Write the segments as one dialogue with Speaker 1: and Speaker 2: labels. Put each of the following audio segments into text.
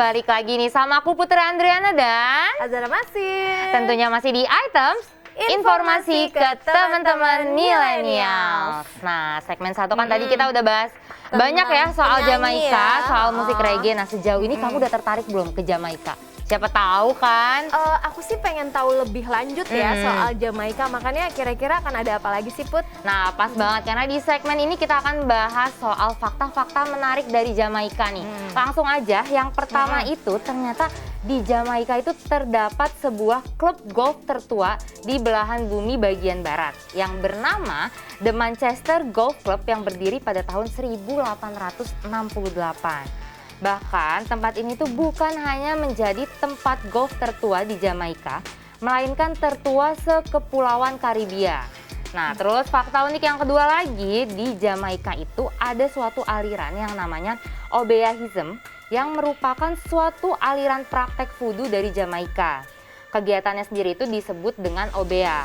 Speaker 1: balik lagi nih sama aku Putri Andriana dan
Speaker 2: Azara masih.
Speaker 1: tentunya masih di Items Informasi ke teman-teman milenial. Nah, segmen 1 kan tadi kita udah bahas banyak ya soal Jamaika, soal musik reggae. Nah, sejauh ini kamu udah tertarik belum ke Jamaika? Siapa tahu kan?
Speaker 2: Aku sih pengen tahu lebih lanjut ya soal Jamaika, makanya kira-kira akan ada apa lagi sih Put?
Speaker 1: Nah, pas banget karena di segmen ini kita akan bahas soal fakta-fakta menarik dari Jamaika nih. Langsung aja, yang pertama itu ternyata di Jamaika itu terdapat sebuah klub golf tertua di belahan bumi bagian barat yang bernama The Manchester Golf Club yang berdiri pada tahun 1868. Bahkan tempat ini tuh bukan hanya menjadi tempat golf tertua di Jamaika, melainkan tertua sekepulauan Karibia. Nah, terus fakta unik yang kedua lagi, di Jamaika itu ada suatu aliran yang namanya Obeahism yang merupakan suatu aliran praktek voodoo dari Jamaika. Kegiatannya sendiri itu disebut dengan Obea.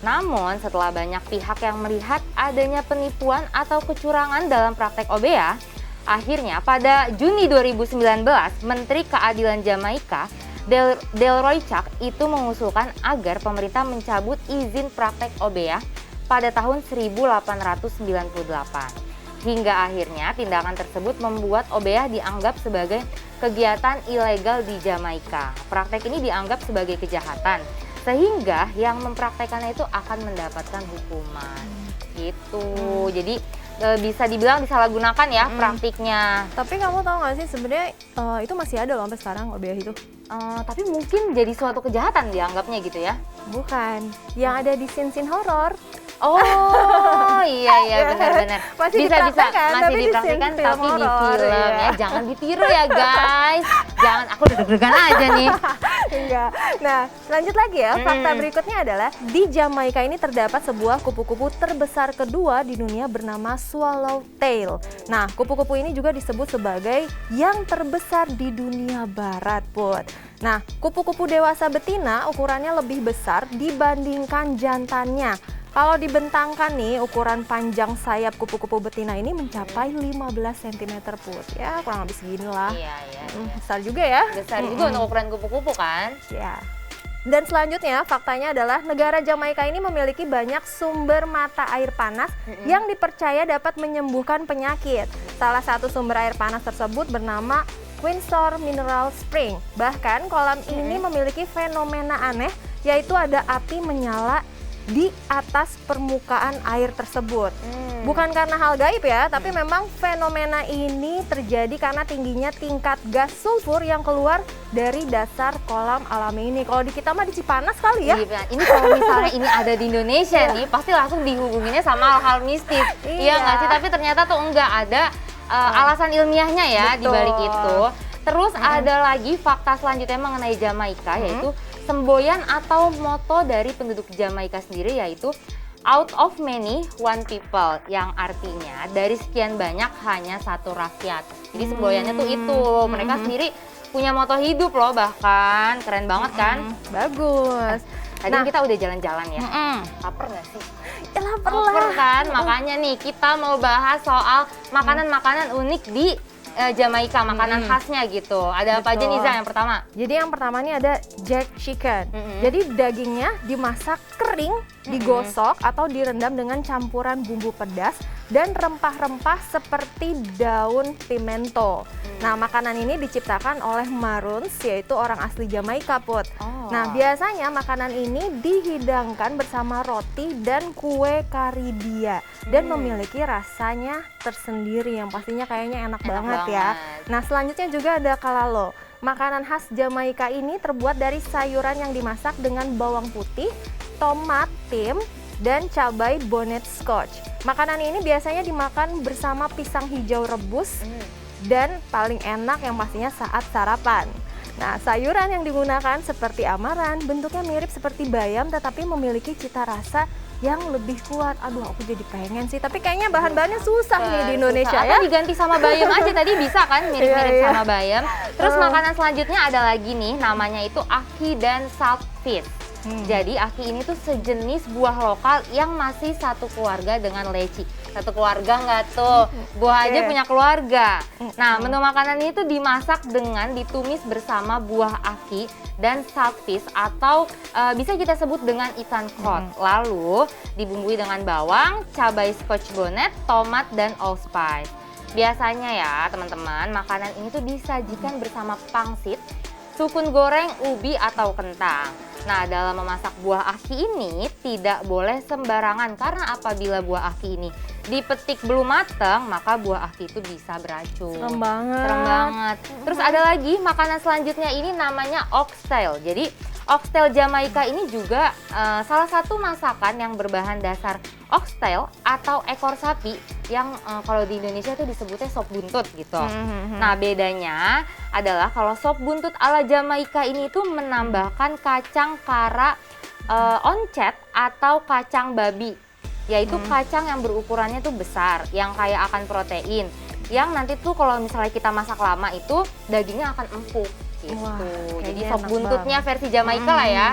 Speaker 1: Namun setelah banyak pihak yang melihat adanya penipuan atau kecurangan dalam praktek Obea, akhirnya pada Juni 2019, Menteri Keadilan Jamaika, Delroy Chuck, itu mengusulkan agar pemerintah mencabut izin praktek Obea pada tahun 1898. Hingga akhirnya tindakan tersebut membuat Obea dianggap sebagai kegiatan ilegal di Jamaika. Praktek ini dianggap sebagai kejahatan, sehingga yang mempraktekannya itu akan mendapatkan hukuman. Gitu. Jadi bisa dibilang disalahgunakan ya praktiknya.
Speaker 2: Tapi kamu tahu nggak sih sebenarnya itu masih ada loh sampai sekarang Obea itu?
Speaker 1: Tapi mungkin jadi suatu kejahatan dianggapnya gitu ya?
Speaker 2: Bukan, yang ada di scene-scene horor.
Speaker 1: Oh iya benar-benar
Speaker 2: Masih
Speaker 1: bisa
Speaker 2: dipraktekkan,
Speaker 1: masih
Speaker 2: tapi di
Speaker 1: dipraktikkan
Speaker 2: film
Speaker 1: tapi di
Speaker 2: horor,
Speaker 1: film
Speaker 2: iya.
Speaker 1: ya, jangan ditiru ya guys. Jangan, aku deg-degan aja nih.
Speaker 2: Enggak. Nah, lanjut lagi ya. Fakta berikutnya adalah di Jamaika ini terdapat sebuah kupu-kupu terbesar kedua di dunia bernama swallowtail. Nah, kupu-kupu ini juga disebut sebagai yang terbesar di dunia barat, Put. Nah, kupu-kupu dewasa betina ukurannya lebih besar dibandingkan jantannya. Kalau dibentangkan nih, ukuran panjang sayap kupu-kupu betina ini mencapai 15 cm, Put. Ya, kurang lebih segini lah.
Speaker 1: Iya.
Speaker 2: Besar juga ya.
Speaker 1: Besar juga untuk ukuran kupu-kupu kan?
Speaker 2: Ya. Dan selanjutnya faktanya adalah negara Jamaika ini memiliki banyak sumber mata air panas yang dipercaya dapat menyembuhkan penyakit. Salah satu sumber air panas tersebut bernama Windsor Mineral Spring. Bahkan kolam ini memiliki fenomena aneh, yaitu ada api menyala di atas permukaan air tersebut. Bukan karena hal gaib ya, tapi memang fenomena ini terjadi karena tingginya tingkat gas sulfur yang keluar dari dasar kolam alami ini. Kalau di kita mah di Cipanas kali ya.
Speaker 1: Iya, ini kalau misalnya ini ada di Indonesia nih, pasti langsung dihubunginnya sama hal-hal mistis. Iya nggak sih? Tapi ternyata tuh enggak ada alasan ilmiahnya ya di balik itu. Terus ada lagi fakta selanjutnya mengenai Jamaika, yaitu semboyan atau moto dari penduduk Jamaika sendiri, yaitu out of many one people, yang artinya dari sekian banyak hanya satu rakyat. Jadi semboyannya tuh itu, mereka sendiri punya moto hidup loh, bahkan keren banget kan?
Speaker 2: Bagus.
Speaker 1: Tadi kita udah jalan-jalan ya, lapar nggak sih?
Speaker 2: Ya, lapar
Speaker 1: Lapar
Speaker 2: lah.
Speaker 1: kan? Makanya nih kita mau bahas soal makanan-makanan unik di Jamaika, makanan khasnya gitu. Ada apa aja nih, Za, yang pertama?
Speaker 2: Jadi yang pertama ini ada jack chicken. Jadi dagingnya dimasak kering, digosok atau direndam dengan campuran bumbu pedas dan rempah-rempah seperti daun pimento. Nah, makanan ini diciptakan oleh Maroons, yaitu orang asli Jamaika, Put. Nah, biasanya makanan ini dihidangkan bersama roti dan kue Karibia dan memiliki rasanya tersendiri yang pastinya kayaknya enak banget ya. Nah, selanjutnya juga ada kalalo. Makanan khas Jamaika ini terbuat dari sayuran yang dimasak dengan bawang putih, tomat, tim, dan cabai bonnet scotch. Makanan ini biasanya dimakan bersama pisang hijau rebus dan paling enak yang pastinya saat sarapan. Nah, sayuran yang digunakan seperti amaran, bentuknya mirip seperti bayam tetapi memiliki cita rasa yang lebih kuat. Aduh, aku jadi pengen sih, tapi kayaknya bahan-bahannya susah nih di Indonesia ya.
Speaker 1: Atau diganti sama bayam aja, tadi bisa kan mirip-mirip sama bayam. Terus makanan selanjutnya ada lagi nih, namanya itu aki dan saltfish. Jadi aki ini tuh sejenis buah lokal yang masih satu keluarga dengan leci. Satu keluarga nggak tuh? Buah aja punya keluarga. Nah, menu makanan ini tuh dimasak dengan ditumis bersama buah aki dan saltfish atau bisa kita sebut dengan ikan kod. Lalu dibumbui dengan bawang, cabai scotch bonnet, tomat, dan allspice. Biasanya ya teman-teman, makanan ini tuh disajikan bersama pangsit, sukun goreng, ubi, atau kentang. Nah, dalam memasak buah aki ini tidak boleh sembarangan karena apabila buah aki ini dipetik belum matang, maka buah aki itu bisa beracun.
Speaker 2: Serem banget.
Speaker 1: Serem banget. Terus ada lagi makanan selanjutnya ini namanya oxtail. Jadi oxtail Jamaika ini juga salah satu masakan yang berbahan dasar oxtail atau ekor sapi yang kalau di Indonesia itu disebutnya sop buntut gitu. Nah, bedanya adalah kalau sop buntut ala Jamaika ini itu menambahkan kacang kara oncet atau kacang babi, yaitu kacang yang berukurannya tuh besar, yang kaya akan protein, yang nanti tuh kalau misalnya kita masak lama itu dagingnya akan empuk gitu.
Speaker 2: Wah,
Speaker 1: jadi
Speaker 2: kayaknya
Speaker 1: sop
Speaker 2: enak
Speaker 1: buntutnya
Speaker 2: banget.
Speaker 1: versi Jamaika lah ya.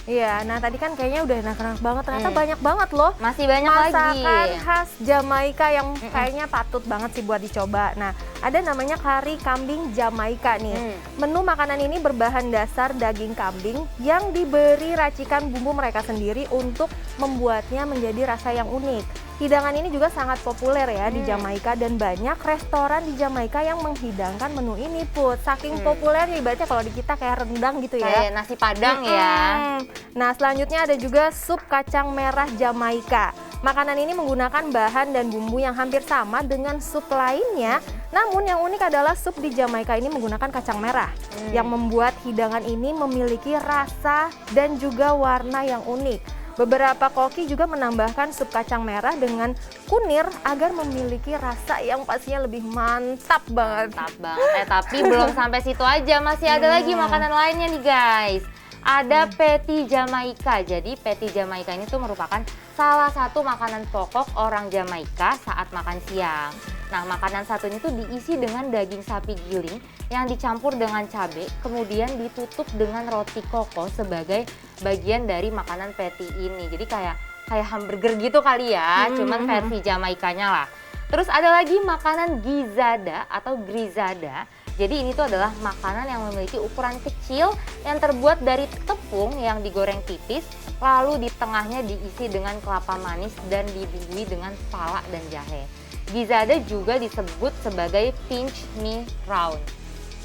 Speaker 2: Iya, nah tadi kan kayaknya udah enak-enak banget, ternyata banyak banget loh
Speaker 1: Masih banyak lagi.
Speaker 2: masakan khas Jamaika yang kayaknya patut banget sih buat dicoba. Nah, ada namanya kari kambing Jamaika nih. Menu makanan ini berbahan dasar daging kambing yang diberi racikan bumbu mereka sendiri untuk membuatnya menjadi rasa yang unik. Hidangan ini juga sangat populer ya di Jamaika dan banyak restoran di Jamaika yang menghidangkan menu ini, Put. Saking populernya ibaratnya kalau di kita kayak rendang gitu ya.
Speaker 1: Kayak nasi padang ya.
Speaker 2: Nah, selanjutnya ada juga sup kacang merah Jamaika. Makanan ini menggunakan bahan dan bumbu yang hampir sama dengan sup lainnya. Namun yang unik adalah sup di Jamaika ini menggunakan kacang merah yang membuat hidangan ini memiliki rasa dan juga warna yang unik. Beberapa koki juga menambahkan sup kacang merah dengan kunir agar memiliki rasa yang pastinya lebih mantap banget.
Speaker 1: Mantap banget. Tapi belum sampai situ aja, masih ada lagi makanan lainnya nih guys. Ada patty Jamaika. Jadi patty Jamaika ini tuh merupakan salah satu makanan pokok orang Jamaika saat makan siang. Nah, makanan satu ini tuh diisi dengan daging sapi giling yang dicampur dengan cabai, kemudian ditutup dengan roti koko sebagai bagian dari makanan patty ini. Jadi kayak hamburger gitu kali ya, cuman versi Jamaikanya lah. Terus ada lagi makanan gizada atau grizada. Jadi ini tuh adalah makanan yang memiliki ukuran kecil yang terbuat dari tepung yang digoreng tipis, lalu di tengahnya diisi dengan kelapa manis dan dibumbui dengan pala dan jahe. Gizada juga disebut sebagai pinch me round.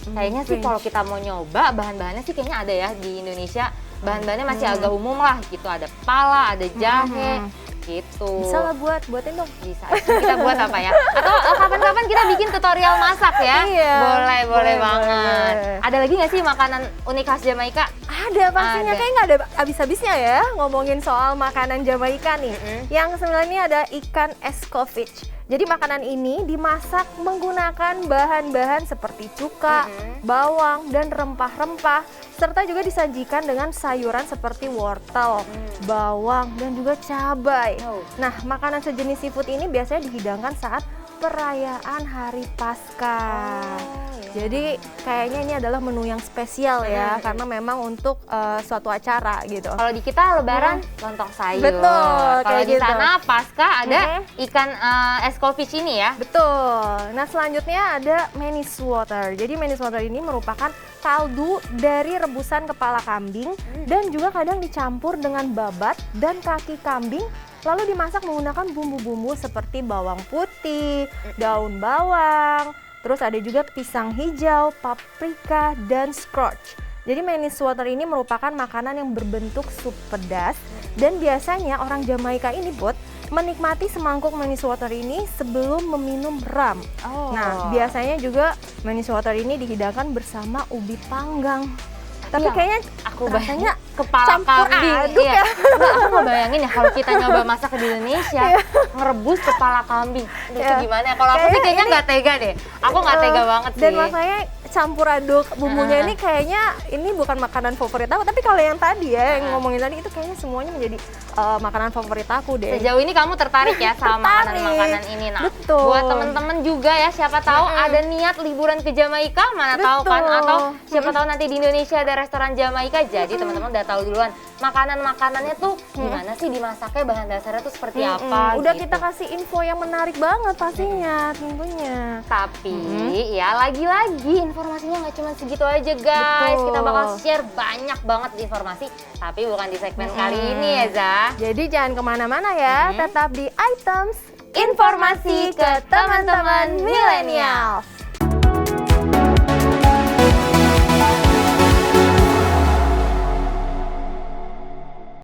Speaker 1: Kayaknya sih kalau kita mau nyoba bahan-bahannya sih kayaknya ada ya di Indonesia. Bahan-bahannya masih agak umum lah gitu, ada pala, ada jahe gitu.
Speaker 2: Bisa lah buatin dong.
Speaker 1: Bisa. Kita buat apa ya? Atau kapan-kapan kita bikin tutorial masak ya?
Speaker 2: Iya.
Speaker 1: Boleh banget.
Speaker 2: boleh.
Speaker 1: Ada lagi nggak sih makanan unik khas Jamaika?
Speaker 2: Ada pastinya,
Speaker 1: Ada.
Speaker 2: kayak nggak ada habis-habisnya ya ngomongin soal makanan Jamaika nih. Yang sebenarnya ada ikan escovitch. Jadi makanan ini dimasak menggunakan bahan-bahan seperti cuka, bawang, dan rempah-rempah. Serta juga disajikan dengan sayuran seperti wortel, bawang, dan juga cabai. Nah, makanan sejenis seafood ini biasanya dihidangkan saat perayaan Hari Paskah. Jadi kayaknya ini adalah menu yang spesial ya, karena memang untuk suatu acara gitu.
Speaker 1: Kalau di kita Lebaran lontong sayur.
Speaker 2: Betul,
Speaker 1: Kalau
Speaker 2: kayak
Speaker 1: di
Speaker 2: gitu.
Speaker 1: sana Paskah ada ikan escovitch ini ya.
Speaker 2: Betul. Nah, selanjutnya ada Manis water. Jadi Manis water ini merupakan kaldu dari rebusan kepala kambing dan juga kadang dicampur dengan babat dan kaki kambing. Lalu dimasak menggunakan bumbu-bumbu seperti bawang putih, daun bawang, terus ada juga pisang hijau, paprika, dan scotch. Jadi manis water ini merupakan makanan yang berbentuk sup pedas dan biasanya orang Jamaika ini menikmati semangkuk manis water ini sebelum meminum ram. Nah, biasanya juga manis water ini dihidangkan bersama ubi panggang. Tapi kayaknya
Speaker 1: aku
Speaker 2: rasanya
Speaker 1: kepala
Speaker 2: campur
Speaker 1: kambing.
Speaker 2: aduk
Speaker 1: Iya.
Speaker 2: ya.
Speaker 1: Nggak, aku nggak bayangin ya kalau kita nyoba masak di Indonesia ngerebus kepala kambing. Itu gimana ya? Kalau aku sih kayaknya nggak tega deh. Aku nggak tega banget sih.
Speaker 2: Dan makanya campur aduk bumbunya ini kayaknya ini bukan makanan favorit aku, tapi kalau yang tadi ya yang ngomongin tadi itu kayaknya semuanya menjadi makanan favorit aku deh.
Speaker 1: Sejauh ini kamu tertarik ya sama makanan-makanan ini. Nah,
Speaker 2: betul.
Speaker 1: Buat temen-temen juga ya, siapa tahu ada niat liburan ke Jamaika, mana tahu kan, atau siapa tahu nanti di Indonesia ada restoran Jamaika, jadi teman-teman udah tahu duluan makanan-makanannya tuh gimana sih dimasaknya, bahan dasarnya tuh seperti apa.
Speaker 2: Udah
Speaker 1: gitu.
Speaker 2: kita kasih info yang menarik banget pastinya tentunya.
Speaker 1: Tapi ya lagi-lagi informasinya nggak cuma segitu aja guys.
Speaker 2: Betul.
Speaker 1: Kita bakal share banyak banget informasi, tapi bukan di segmen kali ini ya Za.
Speaker 2: Jadi jangan kemana-mana ya, tetap di Items
Speaker 1: Informasi ke teman-teman milenial.